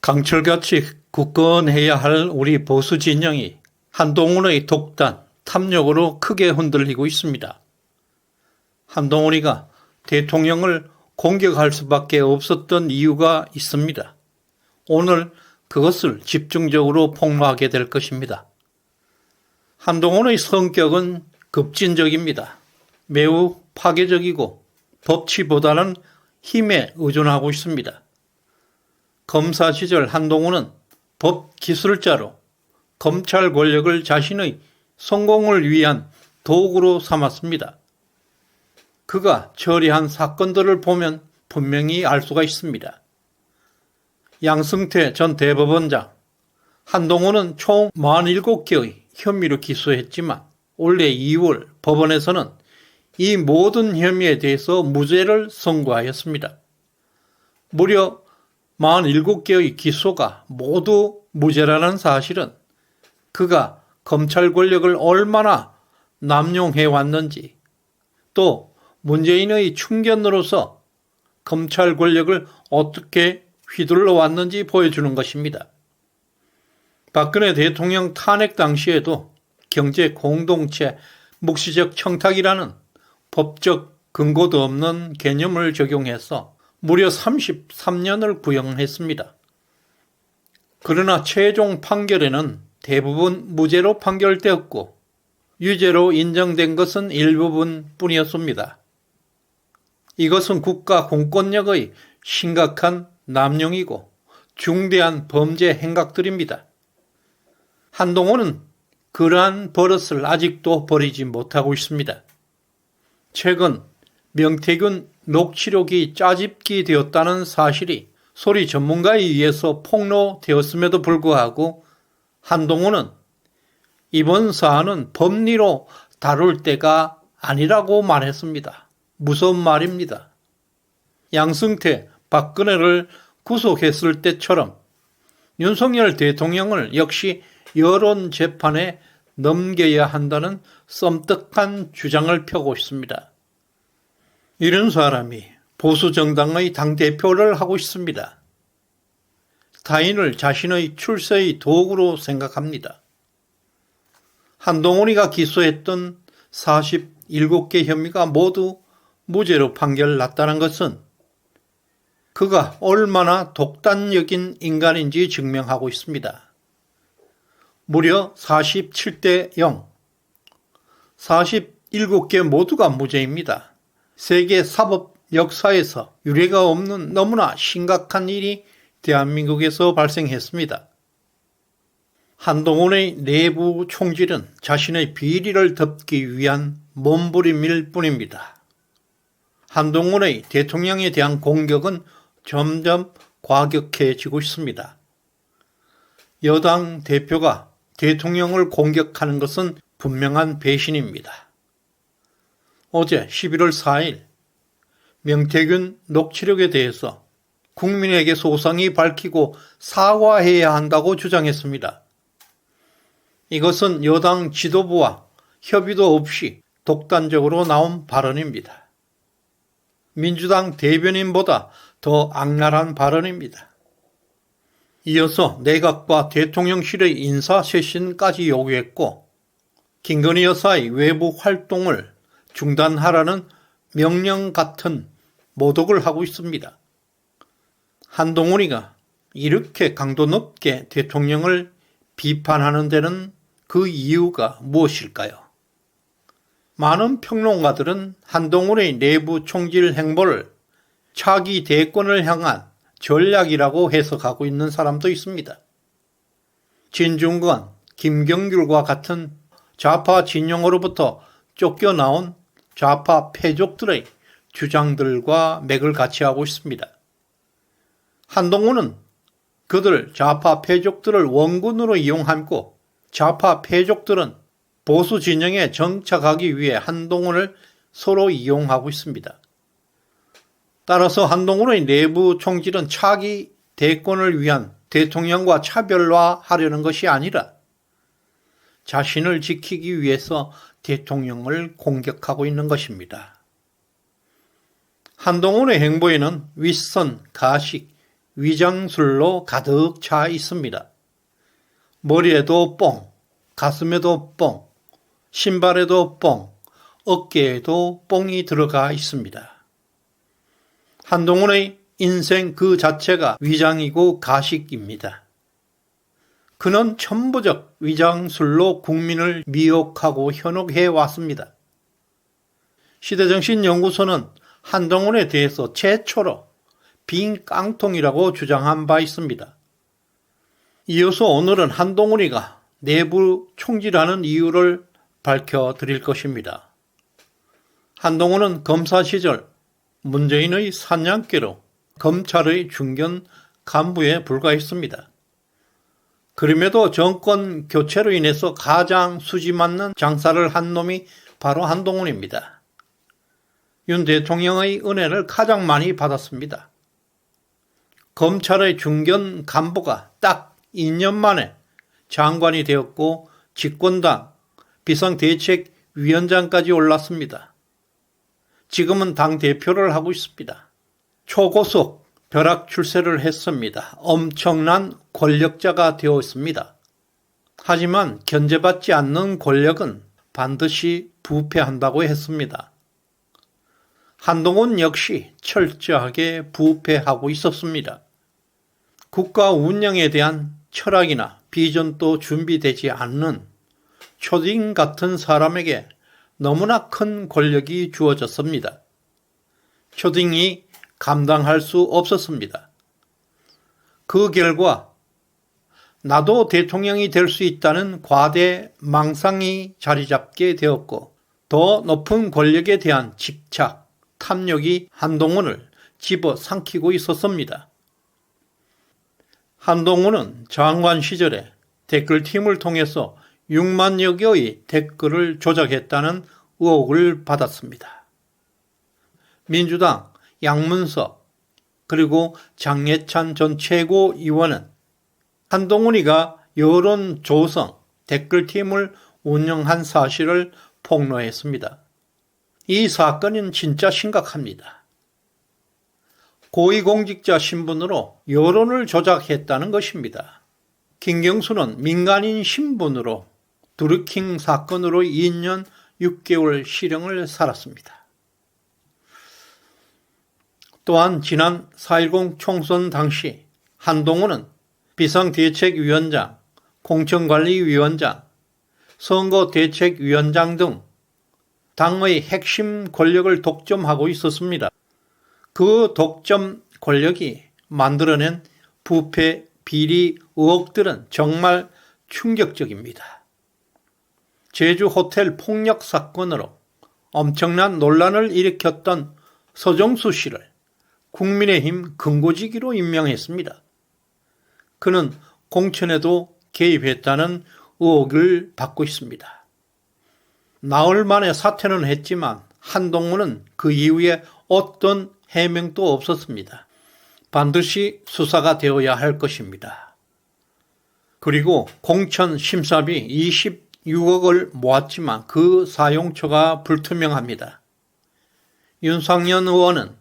강철같이 굳건해야 할 우리 보수 진영이 한동훈의 독단, 탐욕으로 크게 흔들리고 있습니다. 한동훈이가 대통령을 공격할 수밖에 없었던 이유가 있습니다. 오늘 그것을 집중적으로 폭로하게 될 것입니다. 한동훈의 성격은 급진적입니다. 매우 파괴적이고 법치보다는 힘에 의존하고 있습니다. 검사 시절 한동훈은 법기술자로 검찰 권력을 자신의 성공을 위한 도구로 삼았습니다. 그가 처리한 사건들을 보면 분명히 알 수가 있습니다. 양승태 전 대법원장, 한동훈은 총 47개의 혐의로 기소했지만 올해 2월 법원에서는 이 모든 혐의에 대해서 무죄를 선고하였습니다. 무려 47개의 기소가 모두 무죄라는 사실은 그가 검찰 권력을 얼마나 남용해 왔는지, 또 문재인의 충견으로서 검찰 권력을 어떻게 휘둘러 왔는지 보여주는 것입니다. 박근혜 대통령 탄핵 당시에도 경제 공동체 묵시적 청탁이라는 법적 근거도 없는 개념을 적용해서 무려 33년을 구형했습니다. 그러나 최종 판결에는 대부분 무죄로 판결되었고 유죄로 인정된 것은 일부분 뿐이었습니다. 이것은 국가 공권력의 심각한 남용이고 중대한 범죄 행각들입니다. 한동훈은 그러한 버릇을 아직도 버리지 못하고 있습니다. 최근 명태균 녹취록이 짜집기 되었다는 사실이 소리 전문가에 의해서 폭로되었음에도 불구하고 한동훈은 이번 사안은 법리로 다룰 때가 아니라고 말했습니다. 무서운 말입니다. 양승태, 박근혜를 구속했을 때처럼 윤석열 대통령을 역시 여론재판에 넘겨야 한다는 썸뜩한 주장을 펴고 있습니다. 이런 사람이 보수정당의 당대표를 하고 있습니다. 타인을 자신의 출세의 도구로 생각합니다. 한동훈이가 기소했던 47개 혐의가 모두 무죄로 판결났다는 것은 그가 얼마나 독단적인 인간인지 증명하고 있습니다. 무려 47대 0, 47개 모두가 무죄입니다. 세계 사법 역사에서 유례가 없는 너무나 심각한 일이 대한민국에서 발생했습니다. 한동훈의 내부 총질은 자신의 비리를 덮기 위한 몸부림일 뿐입니다. 한동훈의 대통령에 대한 공격은 점점 과격해지고 있습니다. 여당 대표가 대통령을 공격하는 것은 분명한 배신입니다. 어제 11월 4일 명태균 녹취록에 대해서 국민에게 소상히 밝히고 사과해야 한다고 주장했습니다. 이것은 여당 지도부와 협의도 없이 독단적으로 나온 발언입니다. 민주당 대변인보다 더 악랄한 발언입니다. 이어서 내각과 대통령실의 인사쇄신까지 요구했고 김건희 여사의 외부 활동을 중단하라는 명령 같은 모독을 하고 있습니다. 한동훈이가 이렇게 강도 높게 대통령을 비판하는 데는 그 이유가 무엇일까요? 많은 평론가들은 한동훈의 내부 총질 행보를 차기 대권을 향한 전략이라고 해석하고 있는 사람도 있습니다. 진중권, 김경률과 같은 좌파 진영으로부터 쫓겨나온 좌파 패족들의 주장들과 맥을 같이 하고 있습니다. 한동훈은 그들 좌파 패족들을 원군으로 이용하고 좌파 패족들은 보수 진영에 정착하기 위해 한동훈을 서로 이용하고 있습니다. 따라서 한동훈의 내부 총질은 차기 대권을 위한 대통령과 차별화하려는 것이 아니라 자신을 지키기 위해서 대통령을 공격하고 있는 것입니다. 한동훈의 행보에는 윗선, 가식, 위장술로 가득 차 있습니다. 머리에도 뽕, 가슴에도 뽕, 신발에도 뽕, 어깨에도 뽕이 들어가 있습니다. 한동훈의 인생 그 자체가 위장이고 가식입니다. 그는 천부적 위장술로 국민을 미혹하고 현혹해 왔습니다. 시대정신연구소는 한동훈에 대해서 최초로 빈 깡통이라고 주장한 바 있습니다. 이어서 오늘은 한동훈이가 내부 총질하는 이유를 밝혀드릴 것입니다. 한동훈은 검사 시절 문재인의 사냥개로 검찰의 중견 간부에 불과했습니다. 그럼에도 정권 교체로 인해서 가장 수지 맞는 장사를 한 놈이 바로 한동훈입니다. 윤 대통령의 은혜를 가장 많이 받았습니다. 검찰의 중견 간부가 딱 2년 만에 장관이 되었고 집권당 비상대책위원장까지 올랐습니다. 지금은 당대표를 하고 있습니다. 초고속 벼락 출세를 했습니다. 엄청난 권력자가 되었습니다. 하지만 견제받지 않는 권력은 반드시 부패한다고 했습니다. 한동훈 역시 철저하게 부패하고 있었습니다. 국가 운영에 대한 철학이나 비전도 준비되지 않는 초딩 같은 사람에게 너무나 큰 권력이 주어졌습니다. 초딩이 감당할 수 없었습니다. 그 결과 나도 대통령이 될 수 있다는 과대 망상이 자리 잡게 되었고 더 높은 권력에 대한 집착, 탐욕이 한동훈을 집어삼키고 있었습니다. 한동훈은 장관 시절에 댓글팀을 통해서 6만여 개의 댓글을 조작했다는 의혹을 받았습니다. 민주당 양문석 그리고 장예찬 전 최고위원은 한동훈이가 여론 조성 댓글팀을 운영한 사실을 폭로했습니다. 이 사건은 진짜 심각합니다. 고위공직자 신분으로 여론을 조작했다는 것입니다. 김경수는 민간인 신분으로 드루킹 사건으로 2년 6개월 실형을 살았습니다. 또한 지난 4.10 총선 당시 한동훈은 비상대책위원장, 공천관리위원장, 선거대책위원장 등 당의 핵심 권력을 독점하고 있었습니다. 그 독점 권력이 만들어낸 부패, 비리 의혹들은 정말 충격적입니다. 제주 호텔 폭력 사건으로 엄청난 논란을 일으켰던 서정수 씨를 국민의힘 금고지기로 임명했습니다. 그는 공천에도 개입했다는 의혹을 받고 있습니다. 나흘 만에 사퇴는 했지만 한동훈은 그 이후에 어떤 해명도 없었습니다. 반드시 수사가 되어야 할 것입니다. 그리고 공천 심사비 26억을 모았지만 그 사용처가 불투명합니다. 윤상현 의원은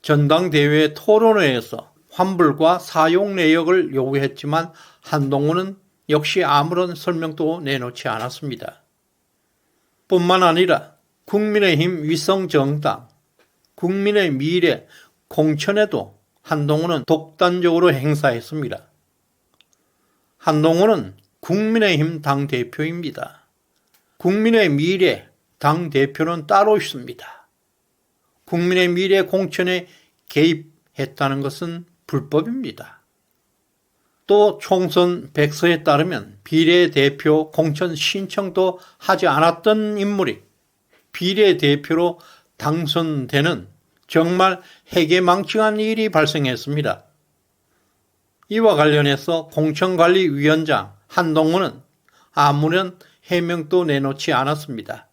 전당대회 토론회에서 환불과 사용 내역을 요구했지만 한동훈은 역시 아무런 설명도 내놓지 않았습니다. 뿐만 아니라 국민의힘 위성정당, 국민의 미래 공천에도 한동훈은 독단적으로 행사했습니다. 한동훈은 국민의힘 당대표입니다. 국민의 미래 당대표는 따로 있습니다. 국민의 미래 공천에 개입했다는 것은 불법입니다. 또 총선 백서에 따르면 비례대표 공천 신청도 하지 않았던 인물이 비례대표로 당선되는 정말 해괴망측한 일이 발생했습니다. 이와 관련해서 공천관리위원장 한동훈은 아무런 해명도 내놓지 않았습니다.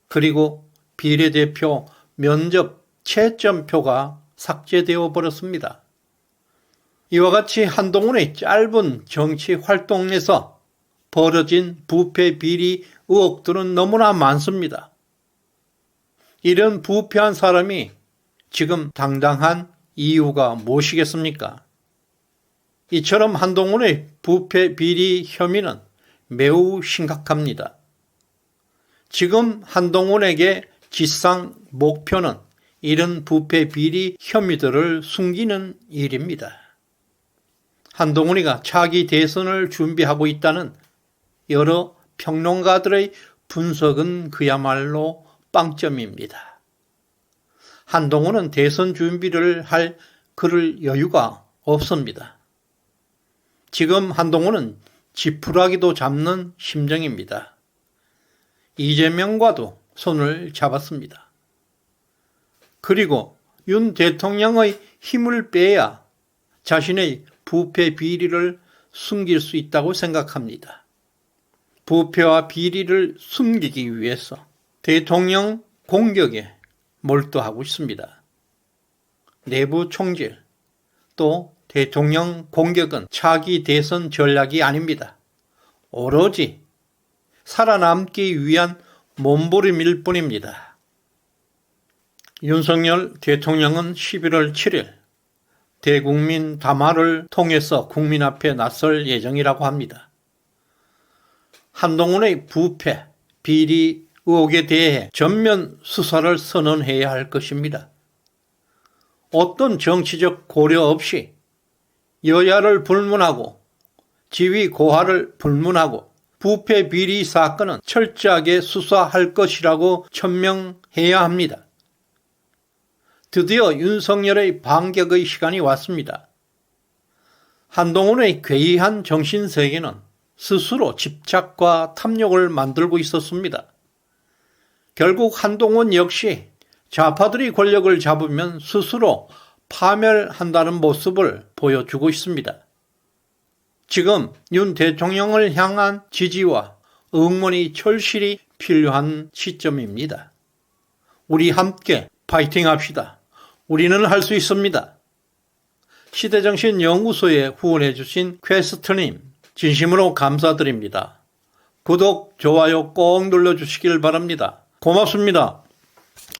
그리고 비례대표 면접 채점표가 삭제되어 버렸습니다. 이와 같이 한동훈의 짧은 정치 활동에서 벌어진 부패 비리 의혹들은 너무나 많습니다. 이런 부패한 사람이 지금 당당한 이유가 무엇이겠습니까? 이처럼 한동훈의 부패 비리 혐의는 매우 심각합니다. 지금 한동훈에게 지상 목표는 이런 부패 비리 혐의들을 숨기는 일입니다. 한동훈이가 차기 대선을 준비하고 있다는 여러 평론가들의 분석은 그야말로 빵점입니다. 한동훈은 대선 준비를 할 그럴 여유가 없습니다. 지금 한동훈은 지푸라기도 잡는 심정입니다. 이재명과도 손을 잡았습니다. 그리고 윤 대통령의 힘을 빼야 자신의 부패 비리를 숨길 수 있다고 생각합니다. 부패와 비리를 숨기기 위해서 대통령 공격에 몰두하고 있습니다. 내부 총질, 또 대통령 공격은 차기 대선 전략이 아닙니다. 오로지 살아남기 위한 몸부림일 뿐입니다. 윤석열 대통령은 11월 7일 대국민 담화를 통해서 국민 앞에 나설 예정이라고 합니다. 한동훈의 부패, 비리 의혹에 대해 전면 수사를 선언해야 할 것입니다. 어떤 정치적 고려 없이 여야를 불문하고 지위 고하를 불문하고 부패 비리 사건은 철저하게 수사할 것이라고 천명해야 합니다. 드디어 윤석열의 반격의 시간이 왔습니다. 한동훈의 괴이한 정신세계는 스스로 집착과 탐욕을 만들고 있었습니다. 결국 한동훈 역시 좌파들이 권력을 잡으면 스스로 파멸한다는 모습을 보여주고 있습니다. 지금 윤 대통령을 향한 지지와 응원이 절실히 필요한 시점입니다. 우리 함께 파이팅합시다. 우리는 할 수 있습니다. 시대정신연구소에 후원해주신 퀘스트님 진심으로 감사드립니다. 구독, 좋아요 꼭 눌러주시길 바랍니다. 고맙습니다.